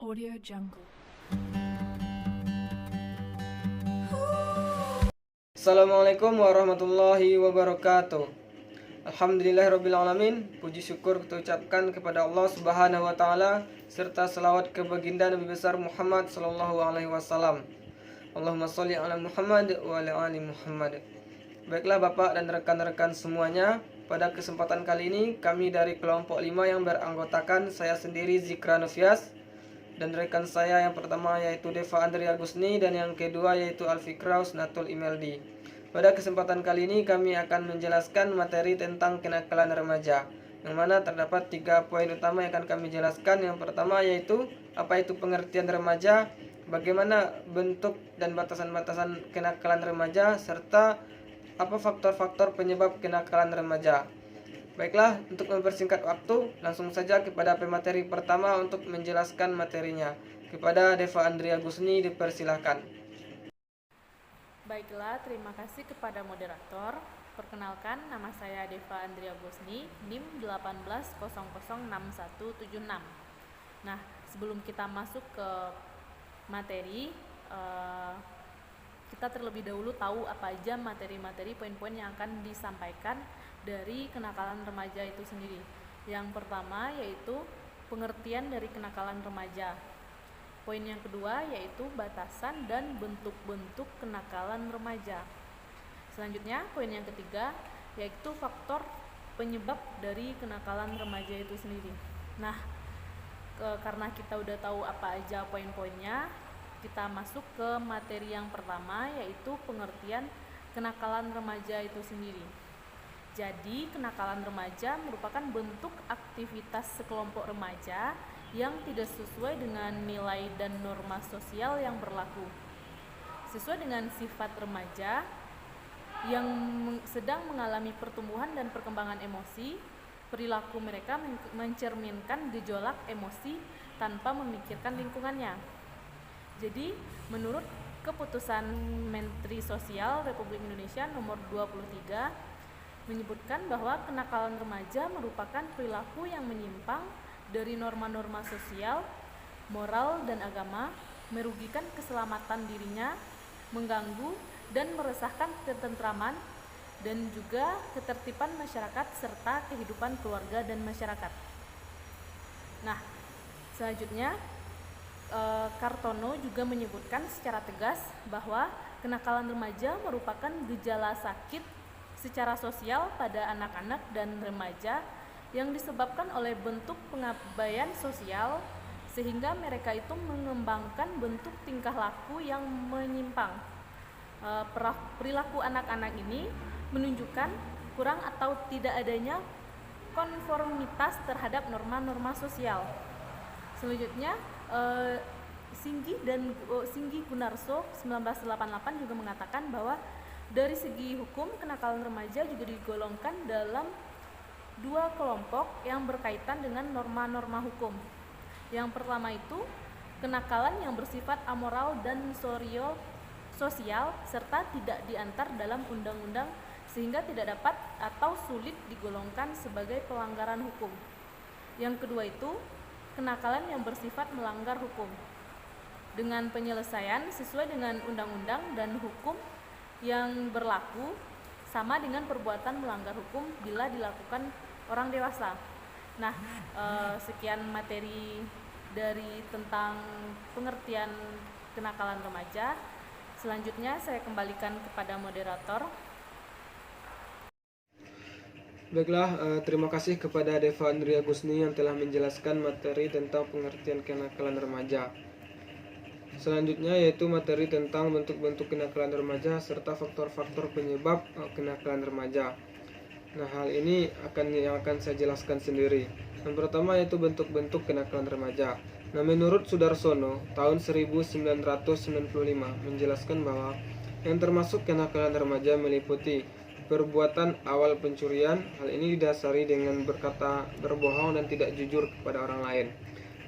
Audio Jungle. Assalamualaikum warahmatullahi wabarakatuh. Alhamdulillahirrabbilalamin. Puji syukur kita ucapkan kepada Allah subhanahu wa ta'ala, serta selawat ke baginda Nabi besar Muhammad sallallahu alaihi wasallam. Allahumma sholli ala Muhammad wa ala ali Muhammad. Baiklah Bapak dan rekan-rekan semuanya, pada kesempatan kali ini kami dari kelompok 5 yang beranggotakan saya sendiri Zikra Novias, dan rekan saya yang pertama yaitu Deva Andrea Gusni, dan yang kedua yaitu Alfikra Husnatul Imeldi. Pada kesempatan kali ini kami akan menjelaskan materi tentang kenakalan remaja, yang mana terdapat 3 poin utama yang akan kami jelaskan. Yang pertama yaitu apa itu pengertian remaja, bagaimana bentuk dan batasan-batasan kenakalan remaja, serta apa faktor-faktor penyebab kenakalan remaja. Baiklah, untuk mempersingkat waktu, langsung saja kepada pemateri pertama untuk menjelaskan materinya. Kepada Deva Andrea Gusni dipersilahkan. Baiklah, terima kasih kepada moderator. Perkenalkan, nama saya Deva Andrea Gusni, NIM 18006176. Nah, sebelum kita masuk ke materi, kita terlebih dahulu tahu apa aja materi-materi poin-poin yang akan disampaikan dari kenakalan remaja itu sendiri. Yang pertama yaitu pengertian dari kenakalan remaja. Poin yang kedua yaitu batasan dan bentuk-bentuk kenakalan remaja. Selanjutnya poin yang ketiga yaitu faktor penyebab dari kenakalan remaja itu sendiri. Nah, karena kita udah tahu apa aja poin-poinnya, kita masuk ke materi yang pertama yaitu pengertian kenakalan remaja itu sendiri. Jadi, kenakalan remaja merupakan bentuk aktivitas sekelompok remaja yang tidak sesuai dengan nilai dan norma sosial yang berlaku. Sesuai dengan sifat remaja yang sedang mengalami pertumbuhan dan perkembangan emosi, perilaku mereka mencerminkan gejolak emosi tanpa memikirkan lingkungannya. Jadi, menurut keputusan Menteri Sosial Republik Indonesia nomor 23 menyebutkan bahwa kenakalan remaja merupakan perilaku yang menyimpang dari norma-norma sosial, moral, dan agama, merugikan keselamatan dirinya, mengganggu dan meresahkan ketentraman dan juga ketertiban masyarakat serta kehidupan keluarga dan masyarakat. Nah, selanjutnya Kartono juga menyebutkan secara tegas bahwa kenakalan remaja merupakan gejala sakit secara sosial pada anak-anak dan remaja yang disebabkan oleh bentuk pengabaian sosial, sehingga mereka itu mengembangkan bentuk tingkah laku yang menyimpang. Perilaku anak-anak ini menunjukkan kurang atau tidak adanya konformitas terhadap norma-norma sosial. Selanjutnya, Singgi Gunarso 1988 juga mengatakan bahwa dari segi hukum, kenakalan remaja juga digolongkan dalam 2 kelompok yang berkaitan dengan norma-norma hukum. Yang pertama itu kenakalan yang bersifat amoral dan sosial serta tidak diantar dalam undang-undang sehingga tidak dapat atau sulit digolongkan sebagai pelanggaran hukum. Yang kedua itu kenakalan yang bersifat melanggar hukum dengan penyelesaian sesuai dengan undang-undang dan hukum yang berlaku, sama dengan perbuatan melanggar hukum bila dilakukan orang dewasa. Nah, sekian materi dari tentang pengertian kenakalan remaja. Selanjutnya saya kembalikan kepada moderator. Baiklah, terima kasih kepada Deva Andrea Gusni yang telah menjelaskan materi tentang pengertian kenakalan remaja. Selanjutnya yaitu materi tentang bentuk-bentuk kenakalan remaja serta faktor-faktor penyebab kenakalan remaja. Nah, hal ini yang akan saya jelaskan sendiri. Yang pertama yaitu bentuk-bentuk kenakalan remaja. Nah, menurut Sudarsono tahun 1995 menjelaskan bahwa yang termasuk kenakalan remaja meliputi perbuatan awal pencurian. Hal ini didasari dengan berbohong dan tidak jujur kepada orang lain.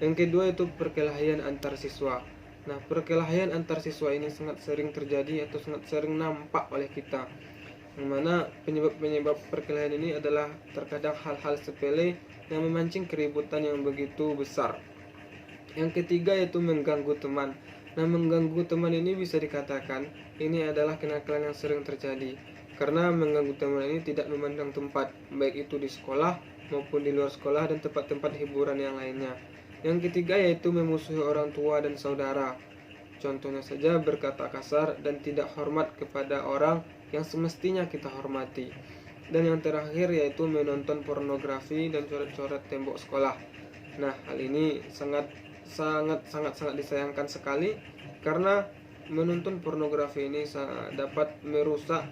Yang kedua itu perkelahian antar siswa. Nah, perkelahian antar siswa ini sangat sering terjadi atau sangat sering nampak oleh kita, yang mana penyebab perkelahian ini adalah terkadang hal-hal sepele yang memancing keributan yang begitu besar. Yang ketiga yaitu mengganggu teman. Nah, mengganggu teman ini bisa dikatakan ini adalah kenakalan yang sering terjadi, karena mengganggu teman ini tidak memandang tempat, baik itu di sekolah maupun di luar sekolah dan tempat-tempat hiburan yang lainnya. Yang ketiga yaitu memusuhi orang tua dan saudara. Contohnya saja berkata kasar dan tidak hormat kepada orang yang semestinya kita hormati. Dan yang terakhir yaitu menonton pornografi dan coret-coret tembok sekolah. Nah, hal ini sangat disayangkan sekali, karena menonton pornografi ini dapat merusak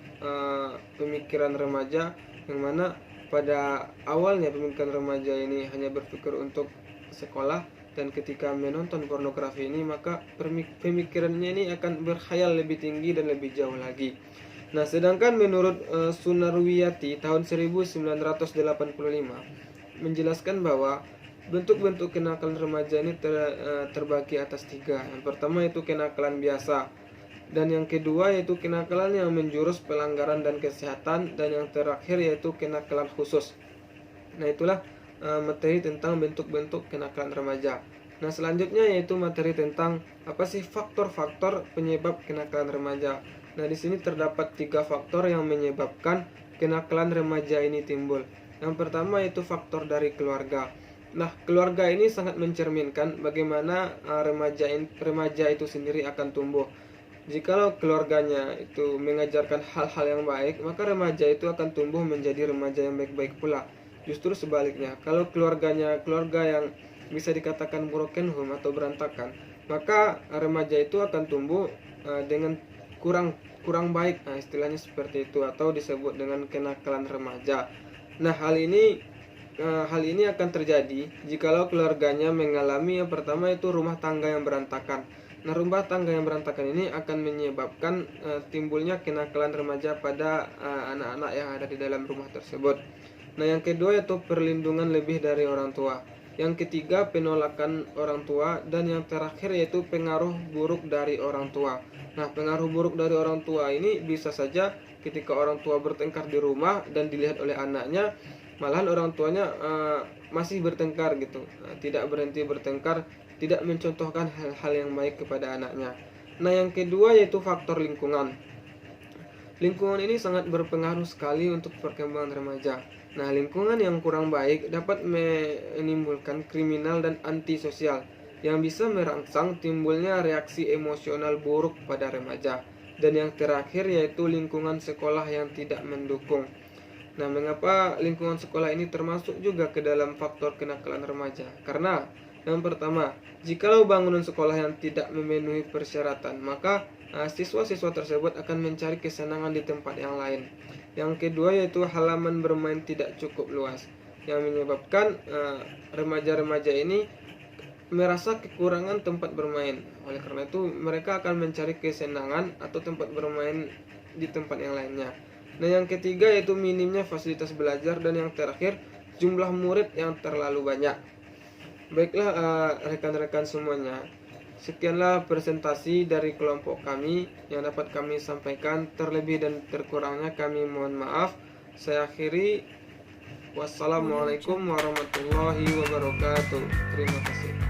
pemikiran remaja, yang mana pada awalnya pemikiran remaja ini hanya berpikir untuk sekolah, dan ketika menonton pornografi ini maka pemikirannya ini akan berkhayal lebih tinggi dan lebih jauh lagi. Nah, sedangkan menurut Sunarwiyati tahun 1985 menjelaskan bahwa bentuk-bentuk kenakalan remaja ini terbagi atas 3. Yang pertama itu kenakalan biasa, dan yang kedua yaitu kenakalan yang menjurus pelanggaran dan kesehatan, dan yang terakhir yaitu kenakalan khusus. Nah, itulah materi tentang bentuk-bentuk kenakalan remaja. Nah, selanjutnya yaitu materi tentang apa sih faktor-faktor penyebab kenakalan remaja. Nah, di sini terdapat 3 faktor yang menyebabkan kenakalan remaja ini timbul. Yang pertama yaitu faktor dari keluarga. Nah, keluarga ini sangat mencerminkan bagaimana remaja itu sendiri akan tumbuh. Jikalau keluarganya itu mengajarkan hal-hal yang baik, maka remaja itu akan tumbuh menjadi remaja yang baik-baik pula. Justru sebaliknya, kalau keluarganya keluarga yang bisa dikatakan broken home atau berantakan, maka remaja itu akan tumbuh dengan kurang baik. Nah, istilahnya seperti itu, atau disebut dengan kenakalan remaja. Nah, hal ini akan terjadi jikalau keluarganya mengalami yang pertama itu rumah tangga yang berantakan. Nah, rumah tangga yang berantakan ini akan menyebabkan timbulnya kenakalan remaja pada anak-anak yang ada di dalam rumah tersebut. Nah, yang kedua yaitu perlindungan lebih dari orang tua. Yang ketiga penolakan orang tua, dan yang terakhir yaitu pengaruh buruk dari orang tua. Nah, pengaruh buruk dari orang tua ini bisa saja ketika orang tua bertengkar di rumah dan dilihat oleh anaknya, malahan orang tuanya masih bertengkar gitu, tidak berhenti bertengkar, tidak mencontohkan hal-hal yang baik kepada anaknya. Nah, yang kedua yaitu faktor lingkungan. Lingkungan ini sangat berpengaruh sekali untuk perkembangan remaja. Nah, lingkungan yang kurang baik dapat menimbulkan kriminal dan antisosial yang bisa merangsang timbulnya reaksi emosional buruk pada remaja. Dan yang terakhir yaitu lingkungan sekolah yang tidak mendukung. Nah, mengapa lingkungan sekolah ini termasuk juga ke dalam faktor kenakalan remaja? Karena yang pertama, jikalau bangunan sekolah yang tidak memenuhi persyaratan, maka siswa-siswa tersebut akan mencari kesenangan di tempat yang lain. Yang kedua yaitu halaman bermain tidak cukup luas, yang menyebabkan remaja-remaja ini merasa kekurangan tempat bermain. Oleh karena itu mereka akan mencari kesenangan atau tempat bermain di tempat yang lainnya. Nah, yang ketiga yaitu minimnya fasilitas belajar, dan yang terakhir jumlah murid yang terlalu banyak. Baiklah rekan-rekan semuanya, sekianlah presentasi dari kelompok kami yang dapat kami sampaikan. Terlebih dan terkurangnya kami mohon maaf. Saya akhiri. Wassalamualaikum warahmatullahi wabarakatuh. Terima kasih.